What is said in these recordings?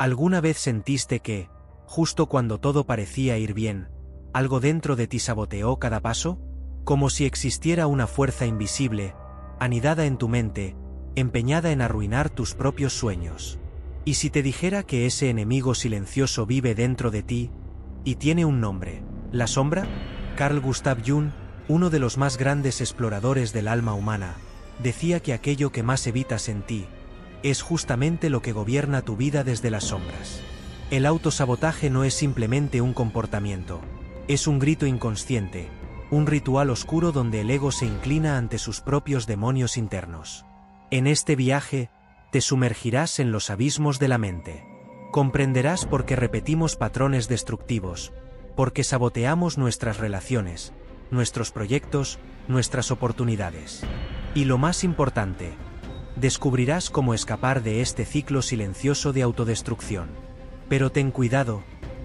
¿Alguna vez sentiste que, justo cuando todo parecía ir bien, algo dentro de ti saboteó cada paso? Como si existiera una fuerza invisible, anidada en tu mente, empeñada en arruinar tus propios sueños. ¿Y si te dijera que ese enemigo silencioso vive dentro de ti, y tiene un nombre? ¿La sombra? Carl Gustav Jung, uno de los más grandes exploradores del alma humana, decía que aquello que más evitas en ti, es justamente lo que gobierna tu vida desde las sombras. El autosabotaje no es simplemente un comportamiento, es un grito inconsciente, un ritual oscuro donde el ego se inclina ante sus propios demonios internos. En este viaje, te sumergirás en los abismos de la mente. Comprenderás por qué repetimos patrones destructivos, por qué saboteamos nuestras relaciones, nuestros proyectos, nuestras oportunidades. Y lo más importante, descubrirás cómo escapar de este ciclo silencioso de autodestrucción. Pero ten cuidado,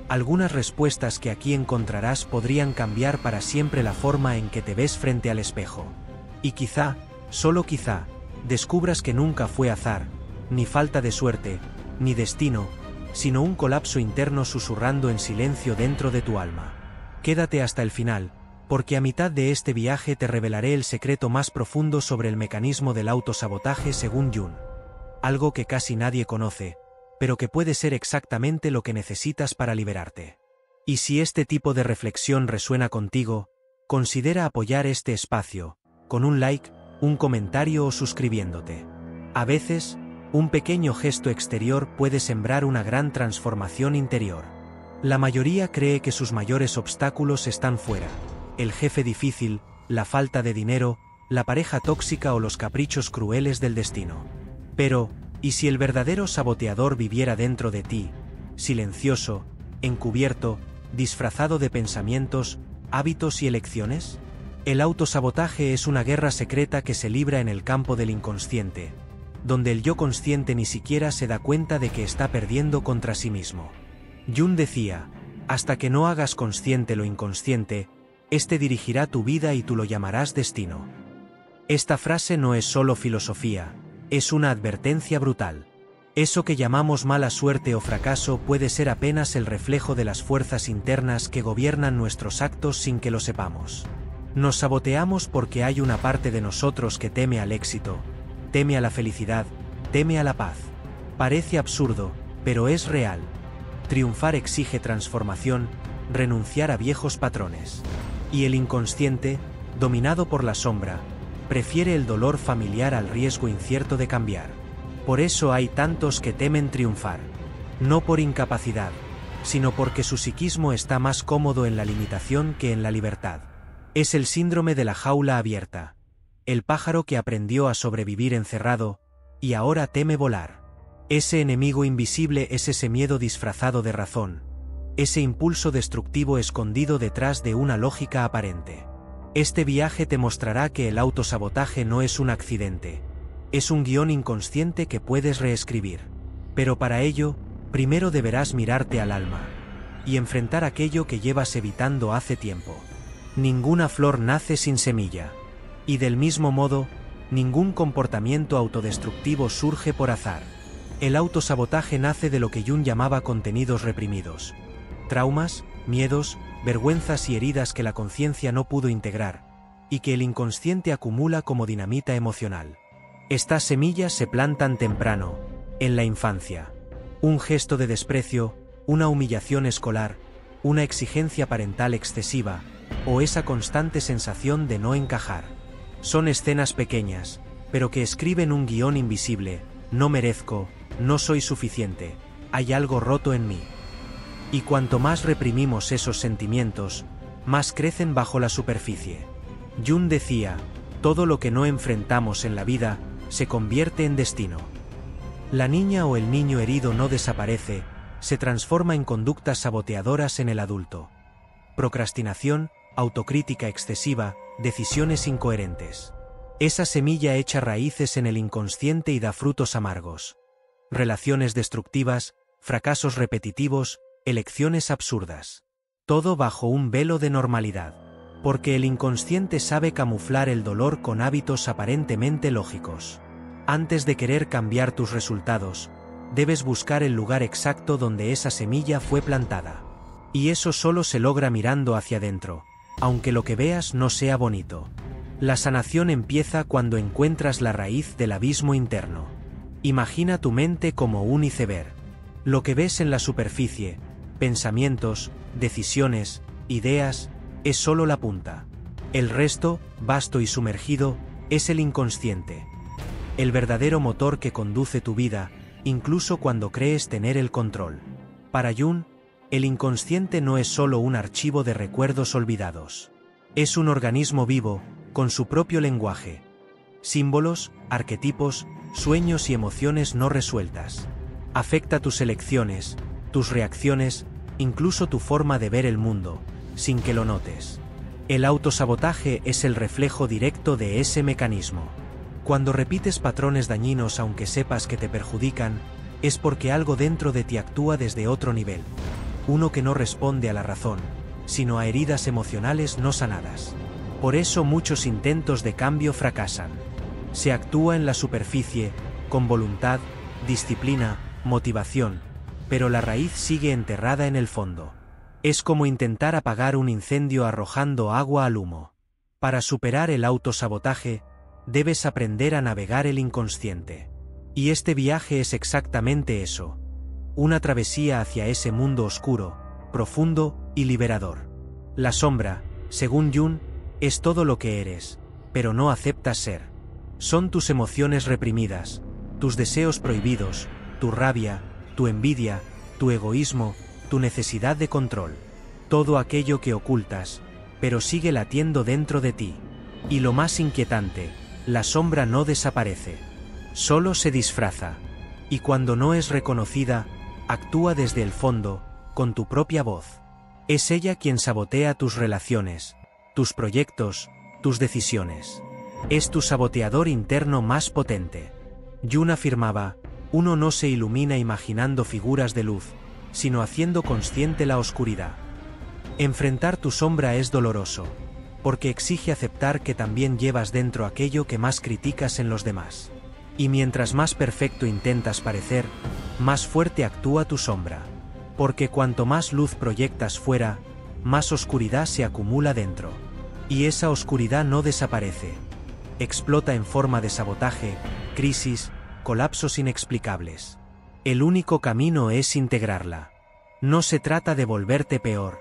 algunas respuestas que aquí encontrarás podrían cambiar para siempre la forma en que te ves frente al espejo. Y quizá, solo quizá, descubras que nunca fue azar, ni falta de suerte, ni destino, sino un colapso interno susurrando en silencio dentro de tu alma. Quédate hasta el final, porque a mitad de este viaje te revelaré el secreto más profundo sobre el mecanismo del autosabotaje según Jung. Algo que casi nadie conoce, pero que puede ser exactamente lo que necesitas para liberarte. Y si este tipo de reflexión resuena contigo, considera apoyar este espacio, con un like, un comentario o suscribiéndote. A veces, un pequeño gesto exterior puede sembrar una gran transformación interior. La mayoría cree que sus mayores obstáculos están fuera: el jefe difícil, la falta de dinero, la pareja tóxica o los caprichos crueles del destino. Pero, ¿y si el verdadero saboteador viviera dentro de ti, silencioso, encubierto, disfrazado de pensamientos, hábitos y elecciones? El autosabotaje es una guerra secreta que se libra en el campo del inconsciente, donde el yo consciente ni siquiera se da cuenta de que está perdiendo contra sí mismo. Jung decía, hasta que no hagas consciente lo inconsciente, este dirigirá tu vida y tú lo llamarás destino. Esta frase no es solo filosofía, es una advertencia brutal. Eso que llamamos mala suerte o fracaso puede ser apenas el reflejo de las fuerzas internas que gobiernan nuestros actos sin que lo sepamos. Nos saboteamos porque hay una parte de nosotros que teme al éxito, teme a la felicidad, teme a la paz. Parece absurdo, pero es real. Triunfar exige transformación, renunciar a viejos patrones. Y el inconsciente, dominado por la sombra, prefiere el dolor familiar al riesgo incierto de cambiar. Por eso hay tantos que temen triunfar. No por incapacidad, sino porque su psiquismo está más cómodo en la limitación que en la libertad. Es el síndrome de la jaula abierta. El pájaro que aprendió a sobrevivir encerrado, y ahora teme volar. Ese enemigo invisible es ese miedo disfrazado de razón, ese impulso destructivo escondido detrás de una lógica aparente. Este viaje te mostrará que el autosabotaje no es un accidente, es un guión inconsciente que puedes reescribir. Pero para ello, primero deberás mirarte al alma, y enfrentar aquello que llevas evitando hace tiempo. Ninguna flor nace sin semilla. Y del mismo modo, ningún comportamiento autodestructivo surge por azar. El autosabotaje nace de lo que Jung llamaba contenidos reprimidos. Traumas, miedos, vergüenzas y heridas que la conciencia no pudo integrar, y que el inconsciente acumula como dinamita emocional. Estas semillas se plantan temprano, en la infancia. Un gesto de desprecio, una humillación escolar, una exigencia parental excesiva, o esa constante sensación de no encajar. Son escenas pequeñas, pero que escriben un guión invisible: no merezco, no soy suficiente, hay algo roto en mí. Y cuanto más reprimimos esos sentimientos, más crecen bajo la superficie. Jung decía, todo lo que no enfrentamos en la vida, se convierte en destino. La niña o el niño herido no desaparece, se transforma en conductas saboteadoras en el adulto. Procrastinación, autocrítica excesiva, decisiones incoherentes. Esa semilla echa raíces en el inconsciente y da frutos amargos. Relaciones destructivas, fracasos repetitivos, elecciones absurdas. Todo bajo un velo de normalidad. Porque el inconsciente sabe camuflar el dolor con hábitos aparentemente lógicos. Antes de querer cambiar tus resultados, debes buscar el lugar exacto donde esa semilla fue plantada. Y eso solo se logra mirando hacia adentro, aunque lo que veas no sea bonito. La sanación empieza cuando encuentras la raíz del abismo interno. Imagina tu mente como un iceberg. Lo que ves en la superficie, pensamientos, decisiones, ideas, es solo la punta. El resto, vasto y sumergido, es el inconsciente. El verdadero motor que conduce tu vida, incluso cuando crees tener el control. Para Jung, el inconsciente no es solo un archivo de recuerdos olvidados. Es un organismo vivo, con su propio lenguaje. Símbolos, arquetipos, sueños y emociones no resueltas. Afecta tus elecciones, tus reacciones, incluso tu forma de ver el mundo, sin que lo notes. El autosabotaje es el reflejo directo de ese mecanismo. Cuando repites patrones dañinos aunque sepas que te perjudican, es porque algo dentro de ti actúa desde otro nivel. Uno que no responde a la razón, sino a heridas emocionales no sanadas. Por eso muchos intentos de cambio fracasan. Se actúa en la superficie, con voluntad, disciplina, motivación, pero la raíz sigue enterrada en el fondo. Es como intentar apagar un incendio arrojando agua al humo. Para superar el autosabotaje, debes aprender a navegar el inconsciente. Y este viaje es exactamente eso. Una travesía hacia ese mundo oscuro, profundo y liberador. La sombra, según Jung, es todo lo que eres, pero no aceptas ser. Son tus emociones reprimidas, tus deseos prohibidos, tu rabia, tu envidia, tu egoísmo, tu necesidad de control. Todo aquello que ocultas, pero sigue latiendo dentro de ti. Y lo más inquietante, la sombra no desaparece. Solo se disfraza. Y cuando no es reconocida, actúa desde el fondo, con tu propia voz. Es ella quien sabotea tus relaciones, tus proyectos, tus decisiones. Es tu saboteador interno más potente. Jung afirmaba, uno no se ilumina imaginando figuras de luz, sino haciendo consciente la oscuridad. Enfrentar tu sombra es doloroso, porque exige aceptar que también llevas dentro aquello que más criticas en los demás. Y mientras más perfecto intentas parecer, más fuerte actúa tu sombra. Porque cuanto más luz proyectas fuera, más oscuridad se acumula dentro. Y esa oscuridad no desaparece. Explota en forma de sabotaje, crisis, colapsos inexplicables. El único camino es integrarla. No se trata de volverte peor,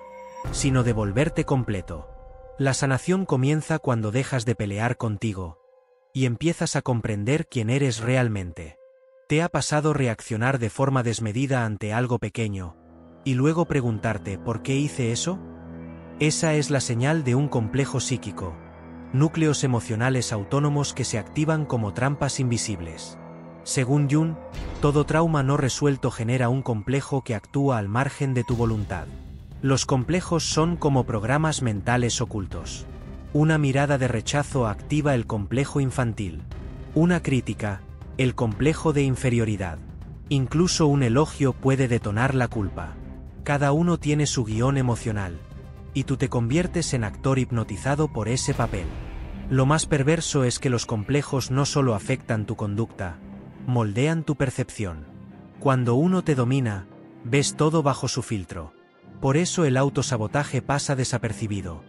sino de volverte completo. La sanación comienza cuando dejas de pelear contigo y empiezas a comprender quién eres realmente. ¿Te ha pasado reaccionar de forma desmedida ante algo pequeño y luego preguntarte ¿por qué hice eso? Esa es la señal de un complejo psíquico, núcleos emocionales autónomos que se activan como trampas invisibles. Según Jung, todo trauma no resuelto genera un complejo que actúa al margen de tu voluntad. Los complejos son como programas mentales ocultos. Una mirada de rechazo activa el complejo infantil. Una crítica, el complejo de inferioridad. Incluso un elogio puede detonar la culpa. Cada uno tiene su guión emocional, y tú te conviertes en actor hipnotizado por ese papel. Lo más perverso es que los complejos no solo afectan tu conducta, moldean tu percepción. Cuando uno te domina, ves todo bajo su filtro. Por eso el autosabotaje pasa desapercibido.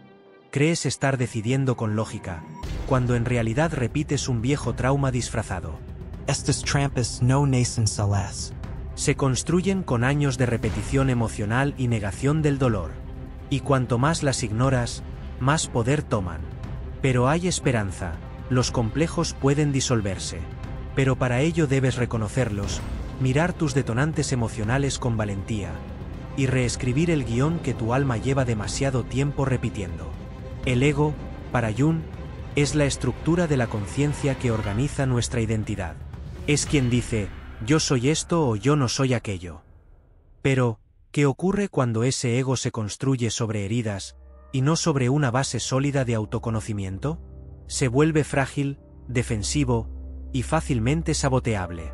Crees estar decidiendo con lógica, cuando en realidad repites un viejo trauma disfrazado. Estas trampas no nacen solas. Se construyen con años de repetición emocional y negación del dolor. Y cuanto más las ignoras, más poder toman. Pero hay esperanza, los complejos pueden disolverse. Pero para ello debes reconocerlos, mirar tus detonantes emocionales con valentía, y reescribir el guión que tu alma lleva demasiado tiempo repitiendo. El ego, para Jung, es la estructura de la conciencia que organiza nuestra identidad. Es quien dice, yo soy esto o yo no soy aquello. Pero, ¿qué ocurre cuando ese ego se construye sobre heridas, y no sobre una base sólida de autoconocimiento? Se vuelve frágil, defensivo, y fácilmente saboteable.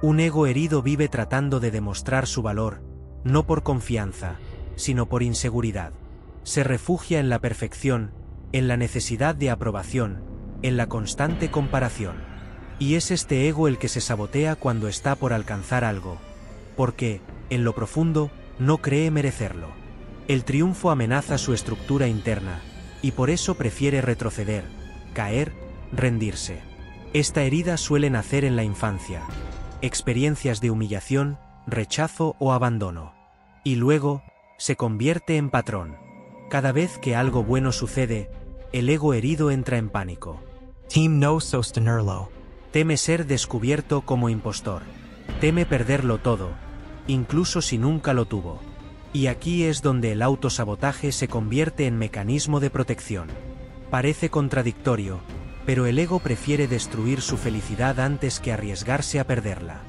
Un ego herido vive tratando de demostrar su valor, no por confianza, sino por inseguridad. Se refugia en la perfección, en la necesidad de aprobación, en la constante comparación. Y es este ego el que se sabotea cuando está por alcanzar algo, porque, en lo profundo, no cree merecerlo. El triunfo amenaza su estructura interna, y por eso prefiere retroceder, caer, rendirse. Esta herida suele nacer en la infancia, experiencias de humillación, rechazo o abandono. Y luego, se convierte en patrón. Cada vez que algo bueno sucede, el ego herido entra en pánico. Team no sostenerlo. Teme ser descubierto como impostor. Teme perderlo todo, incluso si nunca lo tuvo. Y aquí es donde el autosabotaje se convierte en mecanismo de protección. Parece contradictorio, pero el ego prefiere destruir su felicidad antes que arriesgarse a perderla.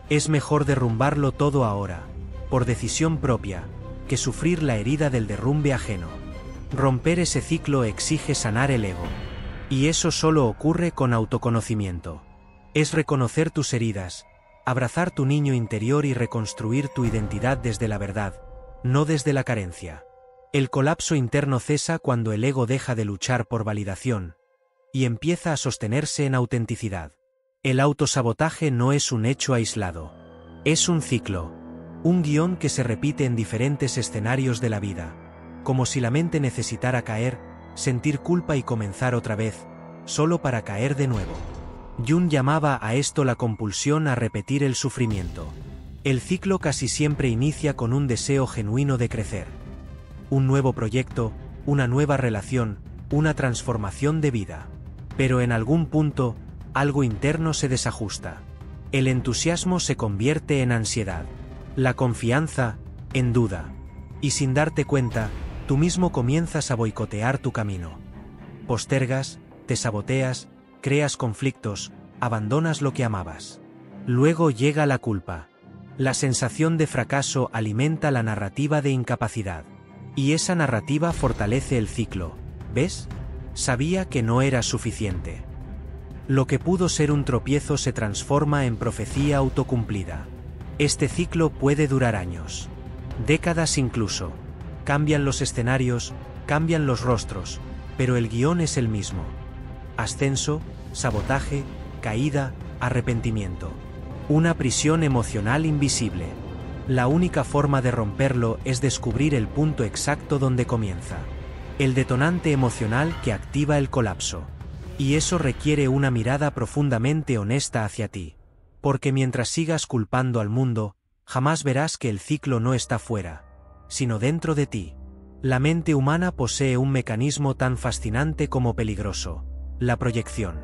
Es mejor derrumbarlo todo ahora, por decisión propia, que sufrir la herida del derrumbe ajeno. Romper ese ciclo exige sanar el ego. Y eso solo ocurre con autoconocimiento. Es reconocer tus heridas, abrazar tu niño interior y reconstruir tu identidad desde la verdad, no desde la carencia. El colapso interno cesa cuando el ego deja de luchar por validación y empieza a sostenerse en autenticidad. El autosabotaje no es un hecho aislado. Es un ciclo, un guión que se repite en diferentes escenarios de la vida, como si la mente necesitara caer, sentir culpa y comenzar otra vez, solo para caer de nuevo. Jung llamaba a esto la compulsión a repetir el sufrimiento. El ciclo casi siempre inicia con un deseo genuino de crecer. Un nuevo proyecto, una nueva relación, una transformación de vida. Pero en algún punto, algo interno se desajusta. El entusiasmo se convierte en ansiedad. La confianza, en duda. Y sin darte cuenta, tú mismo comienzas a boicotear tu camino. Postergas, te saboteas, creas conflictos, abandonas lo que amabas. Luego llega la culpa. La sensación de fracaso alimenta la narrativa de incapacidad. Y esa narrativa fortalece el ciclo. ¿Ves? Sabía que no era suficiente. Lo que pudo ser un tropiezo se transforma en profecía autocumplida. Este ciclo puede durar años. Décadas incluso. Cambian los escenarios, cambian los rostros, pero el guión es el mismo. Ascenso, sabotaje, caída, arrepentimiento. Una prisión emocional invisible. La única forma de romperlo es descubrir el punto exacto donde comienza. El detonante emocional que activa el colapso. Y eso requiere una mirada profundamente honesta hacia ti. Porque mientras sigas culpando al mundo, jamás verás que el ciclo no está fuera, sino dentro de ti. La mente humana posee un mecanismo tan fascinante como peligroso: la proyección.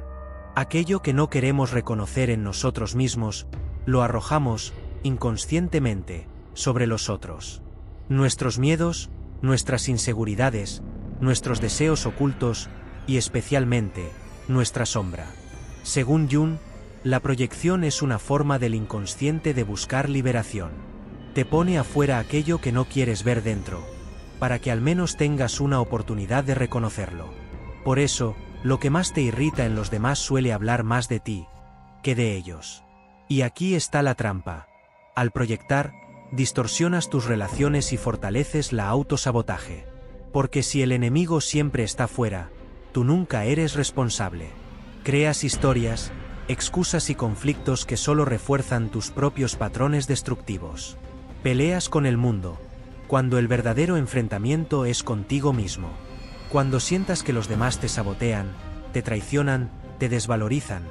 Aquello que no queremos reconocer en nosotros mismos, lo arrojamos, inconscientemente, sobre los otros. Nuestros miedos, nuestras inseguridades, nuestros deseos ocultos, y especialmente, nuestra sombra. Según Jung, la proyección es una forma del inconsciente de buscar liberación. Te pone afuera aquello que no quieres ver dentro, para que al menos tengas una oportunidad de reconocerlo. Por eso, lo que más te irrita en los demás suele hablar más de ti que de ellos. Y aquí está la trampa. Al proyectar, distorsionas tus relaciones y fortaleces la autosabotaje. Porque si el enemigo siempre está fuera, tú nunca eres responsable. Creas historias, excusas y conflictos que solo refuerzan tus propios patrones destructivos. Peleas con el mundo, cuando el verdadero enfrentamiento es contigo mismo. Cuando sientas que los demás te sabotean, te traicionan, te desvalorizan,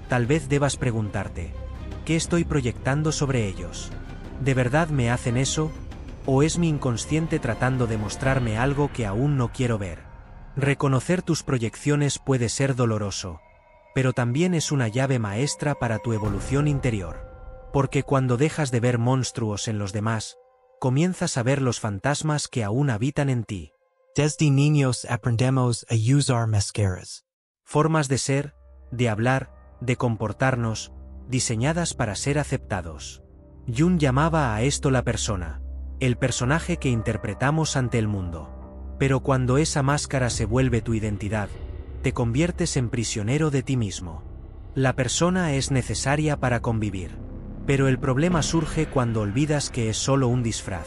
tal vez debas preguntarte: ¿qué estoy proyectando sobre ellos? ¿De verdad me hacen eso? ¿O es mi inconsciente tratando de mostrarme algo que aún no quiero ver? Reconocer tus proyecciones puede ser doloroso, pero también es una llave maestra para tu evolución interior. Porque cuando dejas de ver monstruos en los demás, comienzas a ver los fantasmas que aún habitan en ti. Desde niños aprendemos a usar máscaras. Formas de ser, de hablar, de comportarnos, diseñadas para ser aceptados. Jung llamaba a esto la persona, el personaje que interpretamos ante el mundo. Pero cuando esa máscara se vuelve tu identidad, te conviertes en prisionero de ti mismo. La persona es necesaria para convivir. Pero el problema surge cuando olvidas que es solo un disfraz.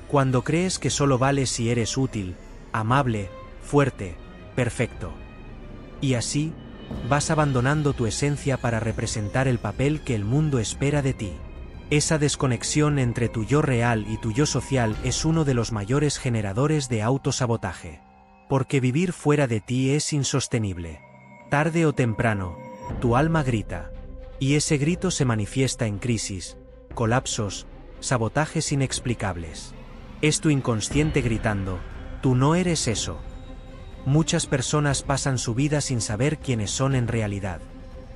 Cuando crees que solo vales si eres útil, amable, fuerte, perfecto. Y así, vas abandonando tu esencia para representar el papel que el mundo espera de ti. Esa desconexión entre tu yo real y tu yo social es uno de los mayores generadores de autosabotaje. Porque vivir fuera de ti es insostenible. Tarde o temprano, tu alma grita. Y ese grito se manifiesta en crisis, colapsos, sabotajes inexplicables. Es tu inconsciente gritando, tú no eres eso. Muchas personas pasan su vida sin saber quiénes son en realidad.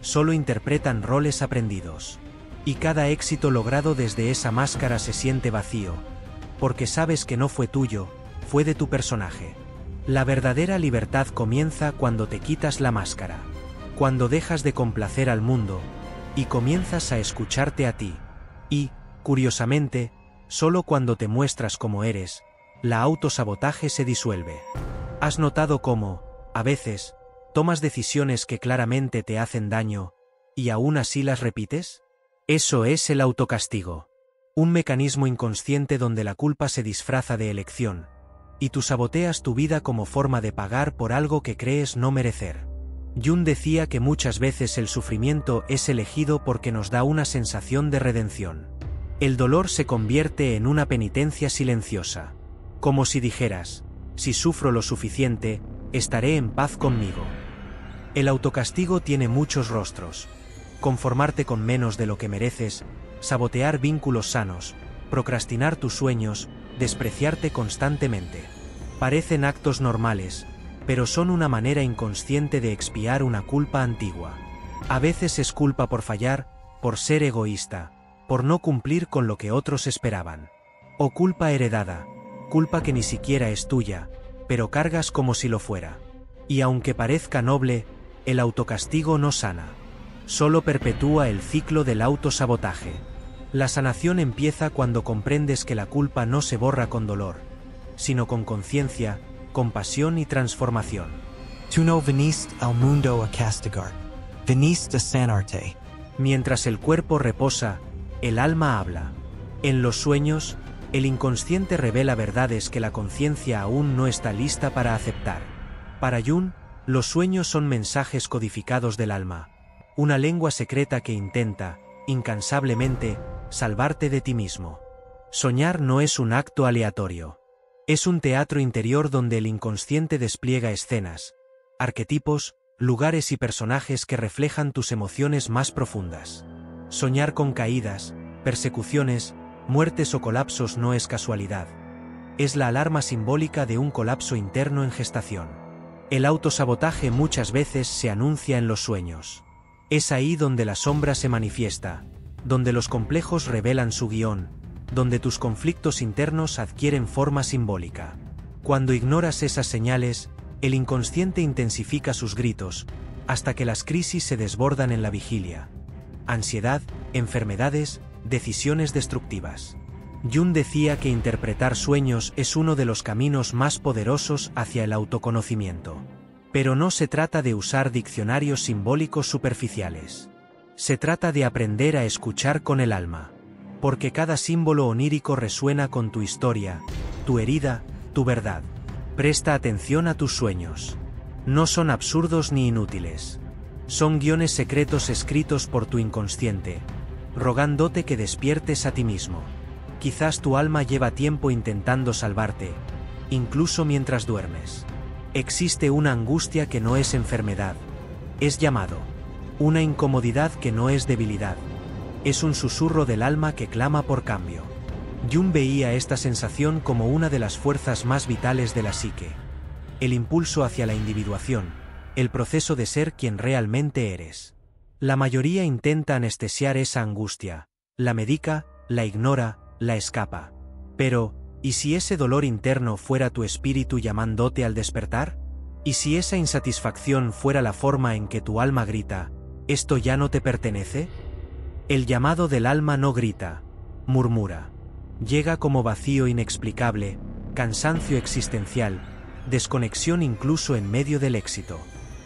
Solo interpretan roles aprendidos. Y cada éxito logrado desde esa máscara se siente vacío, porque sabes que no fue tuyo, fue de tu personaje. La verdadera libertad comienza cuando te quitas la máscara, cuando dejas de complacer al mundo, y comienzas a escucharte a ti. Y, curiosamente, solo cuando te muestras como eres, la autosabotaje se disuelve. ¿Has notado cómo, a veces, tomas decisiones que claramente te hacen daño, y aún así las repites? Eso es el autocastigo. Un mecanismo inconsciente donde la culpa se disfraza de elección, y tú saboteas tu vida como forma de pagar por algo que crees no merecer. Jung decía que muchas veces el sufrimiento es elegido porque nos da una sensación de redención. El dolor se convierte en una penitencia silenciosa. Como si dijeras, si sufro lo suficiente, estaré en paz conmigo. El autocastigo tiene muchos rostros. Conformarte con menos de lo que mereces, sabotear vínculos sanos, procrastinar tus sueños, despreciarte constantemente. Parecen actos normales, pero son una manera inconsciente de expiar una culpa antigua. A veces es culpa por fallar, por ser egoísta, por no cumplir con lo que otros esperaban. O culpa heredada, culpa que ni siquiera es tuya, pero cargas como si lo fuera. Y aunque parezca noble, el autocastigo no sana. Solo perpetúa el ciclo del autosabotaje. La sanación empieza cuando comprendes que la culpa no se borra con dolor, sino con conciencia, compasión y transformación. Tu no veniste al mundo a castigar, veniste a sanarte. Mientras el cuerpo reposa, el alma habla. En los sueños, el inconsciente revela verdades que la conciencia aún no está lista para aceptar. Para Jung, los sueños son mensajes codificados del alma. Una lengua secreta que intenta, incansablemente, salvarte de ti mismo. Soñar no es un acto aleatorio. Es un teatro interior donde el inconsciente despliega escenas, arquetipos, lugares y personajes que reflejan tus emociones más profundas. Soñar con caídas, persecuciones, muertes o colapsos no es casualidad. Es la alarma simbólica de un colapso interno en gestación. El autosabotaje muchas veces se anuncia en los sueños. Es ahí donde la sombra se manifiesta, donde los complejos revelan su guión, donde tus conflictos internos adquieren forma simbólica. Cuando ignoras esas señales, el inconsciente intensifica sus gritos, hasta que las crisis se desbordan en la vigilia. Ansiedad, enfermedades, decisiones destructivas. Jung decía que interpretar sueños es uno de los caminos más poderosos hacia el autoconocimiento. Pero no se trata de usar diccionarios simbólicos superficiales. Se trata de aprender a escuchar con el alma. Porque cada símbolo onírico resuena con tu historia, tu herida, tu verdad. Presta atención a tus sueños. No son absurdos ni inútiles. Son guiones secretos escritos por tu inconsciente, rogándote que despiertes a ti mismo. Quizás tu alma lleva tiempo intentando salvarte, incluso mientras duermes. Existe una angustia que no es enfermedad, es llamado. Una incomodidad que no es debilidad. Es un susurro del alma que clama por cambio. Jung veía esta sensación como una de las fuerzas más vitales de la psique. El impulso hacia la individuación, el proceso de ser quien realmente eres. La mayoría intenta anestesiar esa angustia, la medica, la ignora, la escapa. Pero, ¿y si ese dolor interno fuera tu espíritu llamándote al despertar? ¿Y si esa insatisfacción fuera la forma en que tu alma grita, ¿esto ya no te pertenece? El llamado del alma no grita, murmura. Llega como vacío inexplicable, cansancio existencial, desconexión incluso en medio del éxito.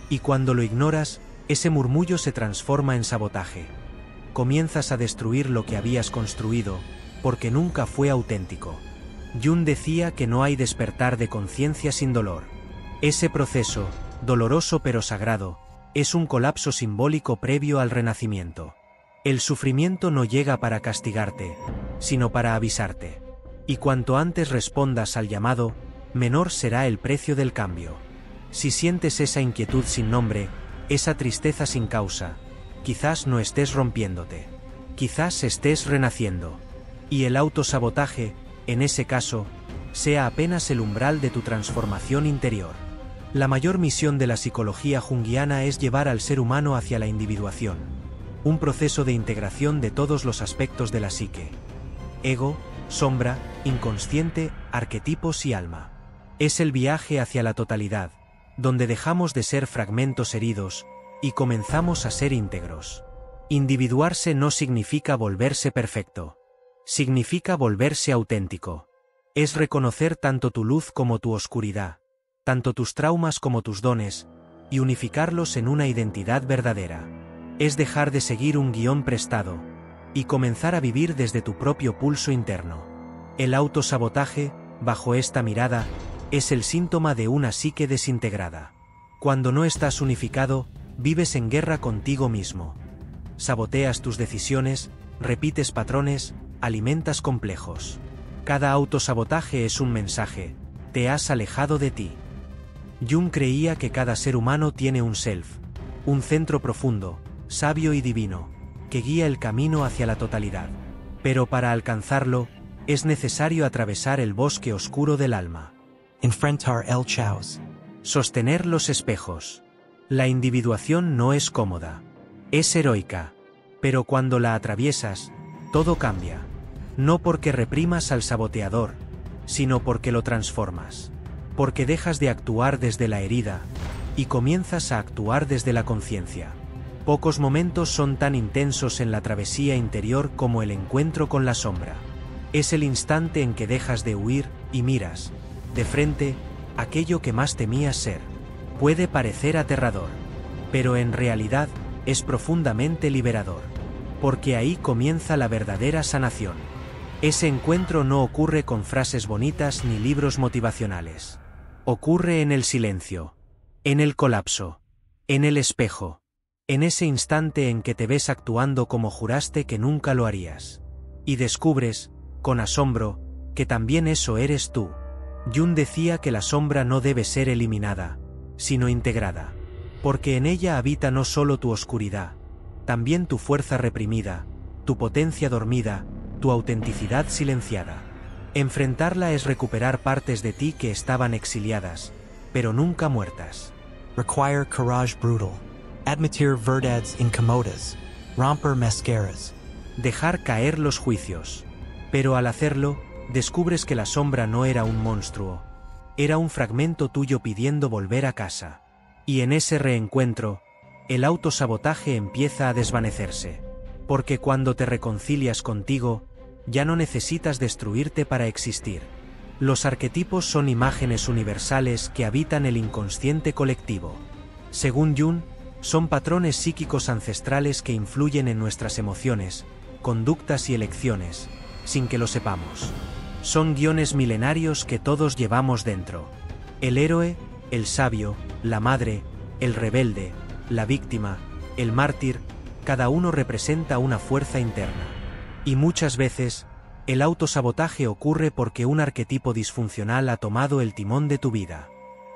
Y cuando lo ignoras, ese murmullo se transforma en sabotaje. Comienzas a destruir lo que habías construido, porque nunca fue auténtico. Jung decía que no hay despertar de conciencia sin dolor. Ese proceso, doloroso pero sagrado, es un colapso simbólico previo al renacimiento. El sufrimiento no llega para castigarte, sino para avisarte. Y cuanto antes respondas al llamado, menor será el precio del cambio. Si sientes esa inquietud sin nombre, esa tristeza sin causa, quizás no estés rompiéndote. Quizás estés renaciendo. Y el autosabotaje, en ese caso, sea apenas el umbral de tu transformación interior. La mayor misión de la psicología junguiana es llevar al ser humano hacia la individuación. Un proceso de integración de todos los aspectos de la psique. Ego, sombra, inconsciente, arquetipos y alma. Es el viaje hacia la totalidad, donde dejamos de ser fragmentos heridos y comenzamos a ser íntegros. Individuarse no significa volverse perfecto. Significa volverse auténtico. Es reconocer tanto tu luz como tu oscuridad, tanto tus traumas como tus dones, y unificarlos en una identidad verdadera. Es dejar de seguir un guión prestado, y comenzar a vivir desde tu propio pulso interno. El autosabotaje, bajo esta mirada, es el síntoma de una psique desintegrada. Cuando no estás unificado, vives en guerra contigo mismo. Saboteas tus decisiones, repites patrones, alimentas complejos. Cada autosabotaje es un mensaje: te has alejado de ti. Jung creía que cada ser humano tiene un self, un centro profundo, sabio y divino, que guía el camino hacia la totalidad. Pero para alcanzarlo, es necesario atravesar el bosque oscuro del alma. Enfrentar el caos. Sostener los espejos. La individuación no es cómoda. Es heroica. Pero cuando la atraviesas, todo cambia. No porque reprimas al saboteador, sino porque lo transformas. Porque dejas de actuar desde la herida y comienzas a actuar desde la conciencia. Pocos momentos son tan intensos en la travesía interior como el encuentro con la sombra. Es el instante en que dejas de huir y miras, de frente, aquello que más temías ser. Puede parecer aterrador, pero en realidad es profundamente liberador. Porque ahí comienza la verdadera sanación. Ese encuentro no ocurre con frases bonitas ni libros motivacionales. Ocurre en el silencio, en el colapso, en el espejo, en ese instante en que te ves actuando como juraste que nunca lo harías. Y descubres, con asombro, que también eso eres tú. Jung decía que la sombra no debe ser eliminada, sino integrada. Porque en ella habita no solo tu oscuridad, también tu fuerza reprimida, tu potencia dormida, tu autenticidad silenciada. Enfrentarla es recuperar partes de ti que estaban exiliadas, pero nunca muertas. Require courage brutal. Admitir verdades incómodas. Romper mascaras. Dejar caer los juicios. Pero al hacerlo, descubres que la sombra no era un monstruo. Era un fragmento tuyo pidiendo volver a casa. Y en ese reencuentro, el autosabotaje empieza a desvanecerse. Porque cuando te reconcilias contigo, ya no necesitas destruirte para existir. Los arquetipos son imágenes universales que habitan el inconsciente colectivo. Según Jung, son patrones psíquicos ancestrales que influyen en nuestras emociones, conductas y elecciones, sin que lo sepamos. Son guiones milenarios que todos llevamos dentro. El héroe, el sabio, la madre, el rebelde, la víctima, el mártir, cada uno representa una fuerza interna. Y muchas veces, el autosabotaje ocurre porque un arquetipo disfuncional ha tomado el timón de tu vida.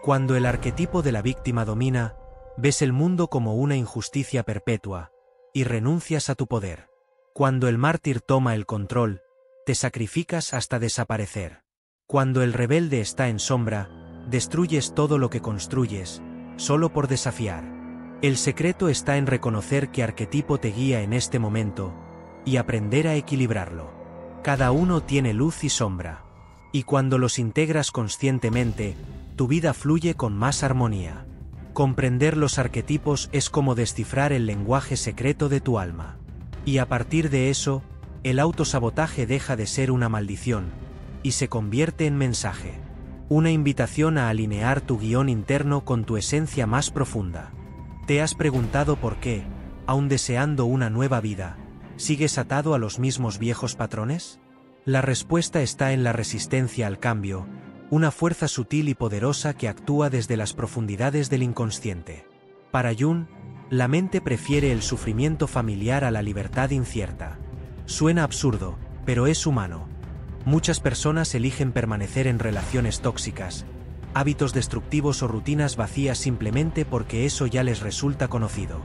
Cuando el arquetipo de la víctima domina, ves el mundo como una injusticia perpetua, y renuncias a tu poder. Cuando el mártir toma el control, te sacrificas hasta desaparecer. Cuando el rebelde está en sombra, destruyes todo lo que construyes, solo por desafiar. El secreto está en reconocer qué arquetipo te guía en este momento, y aprender a equilibrarlo. Cada uno tiene luz y sombra. Y cuando los integras conscientemente, tu vida fluye con más armonía. Comprender los arquetipos es como descifrar el lenguaje secreto de tu alma. Y a partir de eso, el autosabotaje deja de ser una maldición, y se convierte en mensaje. Una invitación a alinear tu guión interno con tu esencia más profunda. ¿Te has preguntado por qué, aun deseando una nueva vida, sigues atado a los mismos viejos patrones? La respuesta está en la resistencia al cambio, una fuerza sutil y poderosa que actúa desde las profundidades del inconsciente. Para Jung, La mente prefiere el sufrimiento familiar a la libertad incierta. Suena absurdo, pero es humano. Muchas personas eligen permanecer en relaciones tóxicas, hábitos destructivos o rutinas vacías simplemente porque eso ya les resulta conocido.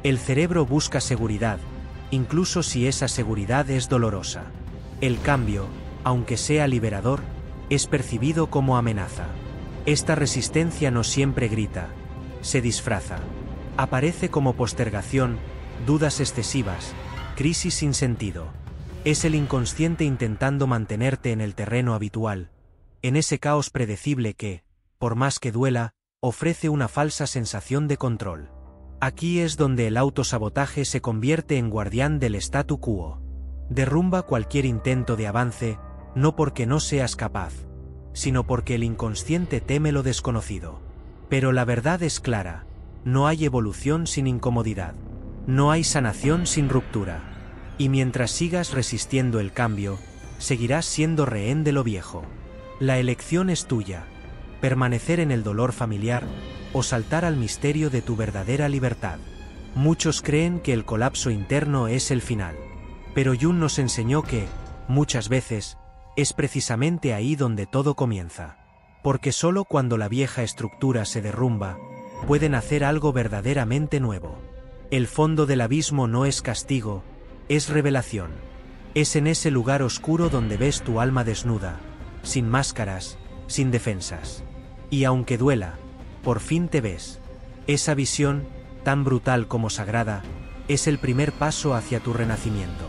El cerebro busca seguridad, incluso si esa seguridad es dolorosa. El cambio, aunque sea liberador, es percibido como amenaza. Esta resistencia no siempre grita, se disfraza. Aparece como postergación, dudas excesivas, crisis sin sentido. Es el inconsciente intentando mantenerte en el terreno habitual, en ese caos predecible que, por más que duela, ofrece una falsa sensación de control. Aquí es donde el autosabotaje se convierte en guardián del statu quo. Derrumba cualquier intento de avance, no porque no seas capaz, sino porque el inconsciente teme lo desconocido. Pero la verdad es clara, no hay evolución sin incomodidad, no hay sanación sin ruptura. Y mientras sigas resistiendo el cambio, seguirás siendo rehén de lo viejo. La elección es tuya, permanecer en el dolor familiar o saltar al misterio de tu verdadera libertad. Muchos creen que el colapso interno es el final, pero Jung nos enseñó que, muchas veces, es precisamente ahí donde todo comienza. Porque solo cuando la vieja estructura se derrumba, puede nacer algo verdaderamente nuevo. El fondo del abismo no es castigo, es revelación. Es en ese lugar oscuro donde ves tu alma desnuda, sin máscaras, sin defensas. Y aunque duela, por fin te ves. Esa visión, tan brutal como sagrada, es el primer paso hacia tu renacimiento.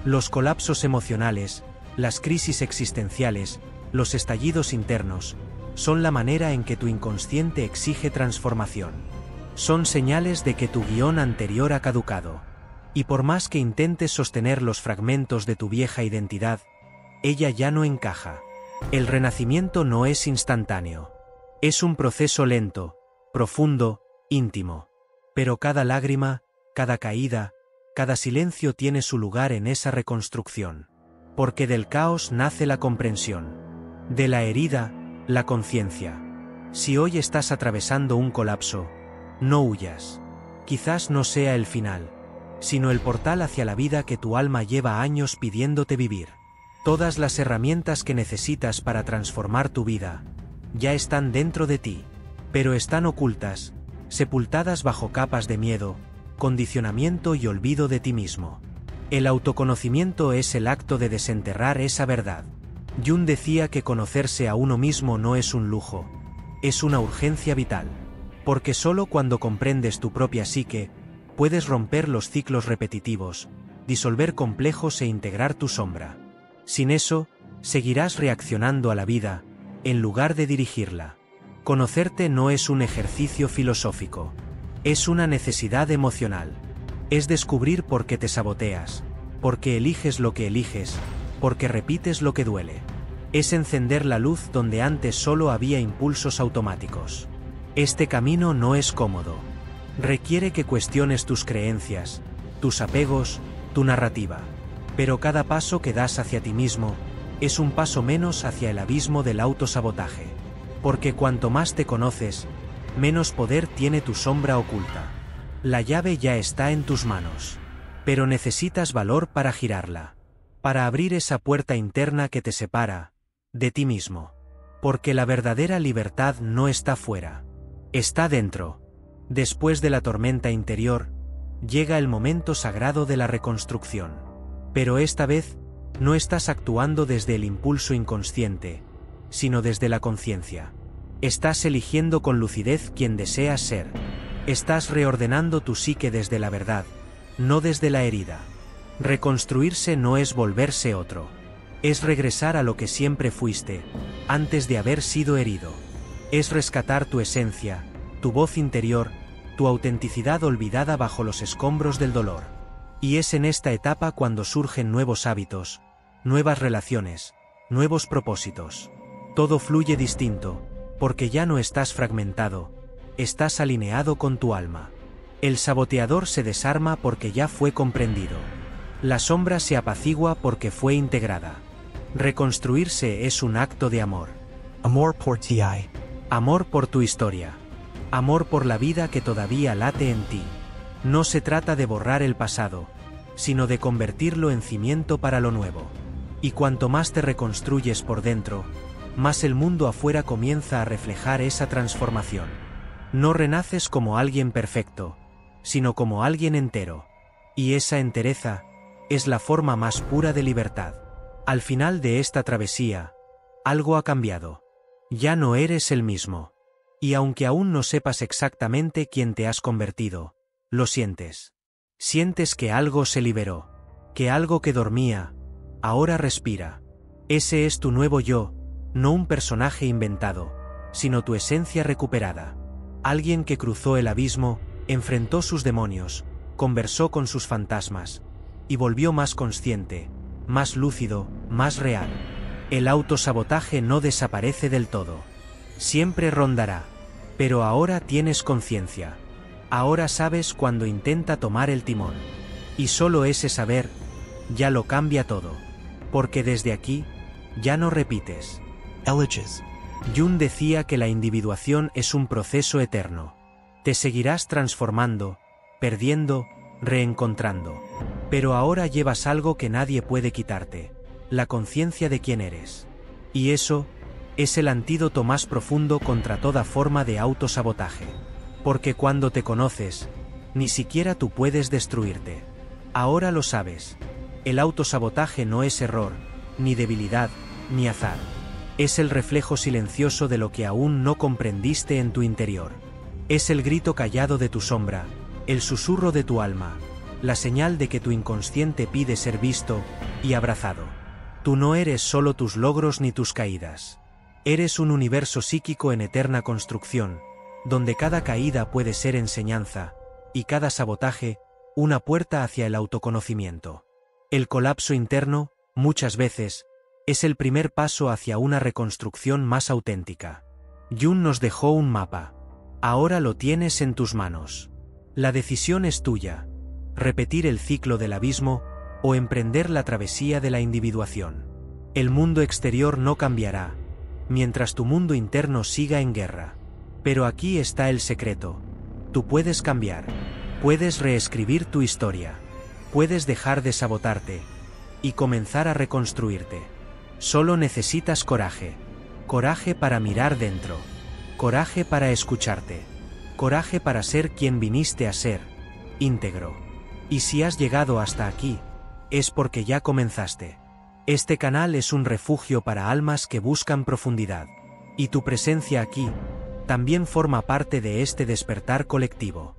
Los colapsos emocionales, las crisis existenciales, los estallidos internos, son la manera en que tu inconsciente exige transformación. Son señales de que tu guión anterior ha caducado. Y por más que intentes sostener los fragmentos de tu vieja identidad, ella ya no encaja. El renacimiento no es instantáneo. Es un proceso lento, profundo, íntimo. Pero cada lágrima, cada caída, cada silencio tiene su lugar en esa reconstrucción. Porque del caos nace la comprensión. De la herida, la conciencia. Si hoy estás atravesando un colapso, no huyas. Quizás no sea el final, sino el portal hacia la vida que tu alma lleva años pidiéndote vivir. Todas las herramientas que necesitas para transformar tu vida ya están dentro de ti, pero están ocultas, sepultadas bajo capas de miedo, condicionamiento y olvido de ti mismo. El autoconocimiento es el acto de desenterrar esa verdad. Jung decía que conocerse a uno mismo no es un lujo, es una urgencia vital. Porque solo cuando comprendes tu propia psique, puedes romper los ciclos repetitivos, disolver complejos e integrar tu sombra. Sin eso, seguirás reaccionando a la vida, en lugar de dirigirla. Conocerte no es un ejercicio filosófico, es una necesidad emocional. Es descubrir por qué te saboteas, por qué eliges lo que eliges, por qué repites lo que duele. Es encender la luz donde antes solo había impulsos automáticos. Este camino no es cómodo. Requiere que cuestiones tus creencias, tus apegos, tu narrativa. Pero cada paso que das hacia ti mismo es un paso menos hacia el abismo del autosabotaje. Porque cuanto más te conoces, menos poder tiene tu sombra oculta. La llave ya está en tus manos. Pero necesitas valor para girarla. Para abrir esa puerta interna que te separa de ti mismo. Porque la verdadera libertad no está fuera. Está dentro. Después de la tormenta interior, llega el momento sagrado de la reconstrucción. Pero esta vez, no estás actuando desde el impulso inconsciente, sino desde la conciencia. Estás eligiendo con lucidez quien deseas ser. Estás reordenando tu psique desde la verdad, no desde la herida. Reconstruirse no es volverse otro. Es regresar a lo que siempre fuiste, antes de haber sido herido. Es rescatar tu esencia, tu voz interior, tu autenticidad olvidada bajo los escombros del dolor. Y es en esta etapa cuando surgen nuevos hábitos, nuevas relaciones, nuevos propósitos. Todo fluye distinto, porque ya no estás fragmentado, estás alineado con tu alma. El saboteador se desarma porque ya fue comprendido. La sombra se apacigua porque fue integrada. Reconstruirse es un acto de amor. Amor por ti. Amor por tu historia. Amor por la vida que todavía late en ti. No se trata de borrar el pasado, sino de convertirlo en cimiento para lo nuevo. Y cuanto más te reconstruyes por dentro, más el mundo afuera comienza a reflejar esa transformación. No renaces como alguien perfecto, sino como alguien entero. Y esa entereza es la forma más pura de libertad. Al final de esta travesía, algo ha cambiado. Ya no eres el mismo. Y aunque aún no sepas exactamente quién te has convertido, lo sientes. Sientes que algo se liberó, que algo que dormía, ahora respira. Ese es tu nuevo yo, no un personaje inventado, sino tu esencia recuperada. Alguien que cruzó el abismo, enfrentó sus demonios, conversó con sus fantasmas, y volvió más consciente, más lúcido, más real. El autosabotaje no desaparece del todo. Siempre rondará. Pero ahora tienes conciencia. Ahora sabes cuando intenta tomar el timón. Y solo ese saber, ya lo cambia todo. Porque desde aquí, ya no repites. Elegies. Jung decía que la individuación es un proceso eterno. Te seguirás transformando, perdiendo, reencontrando. Pero ahora llevas algo que nadie puede quitarte, la conciencia de quién eres. Y eso es el antídoto más profundo contra toda forma de autosabotaje. Porque cuando te conoces, ni siquiera tú puedes destruirte. Ahora lo sabes. El autosabotaje no es error, ni debilidad, ni azar. Es el reflejo silencioso de lo que aún no comprendiste en tu interior. Es el grito callado de tu sombra, el susurro de tu alma, la señal de que tu inconsciente pide ser visto y abrazado. Tú no eres solo tus logros ni tus caídas. Eres un universo psíquico en eterna construcción, donde cada caída puede ser enseñanza, y cada sabotaje, una puerta hacia el autoconocimiento. El colapso interno, muchas veces, es el primer paso hacia una reconstrucción más auténtica. Jung nos dejó un mapa. Ahora lo tienes en tus manos. La decisión es tuya: repetir el ciclo del abismo o emprender la travesía de la individuación. El mundo exterior no cambiará, mientras tu mundo interno siga en guerra. Pero aquí está el secreto. Tú puedes cambiar. Puedes reescribir tu historia. Puedes dejar de sabotarte y comenzar a reconstruirte. Solo necesitas coraje. Coraje para mirar dentro. Coraje para escucharte. Coraje para ser quien viniste a ser, íntegro. Y si has llegado hasta aquí, es porque ya comenzaste. Este canal es un refugio para almas que buscan profundidad. Y tu presencia aquí también forma parte de este despertar colectivo.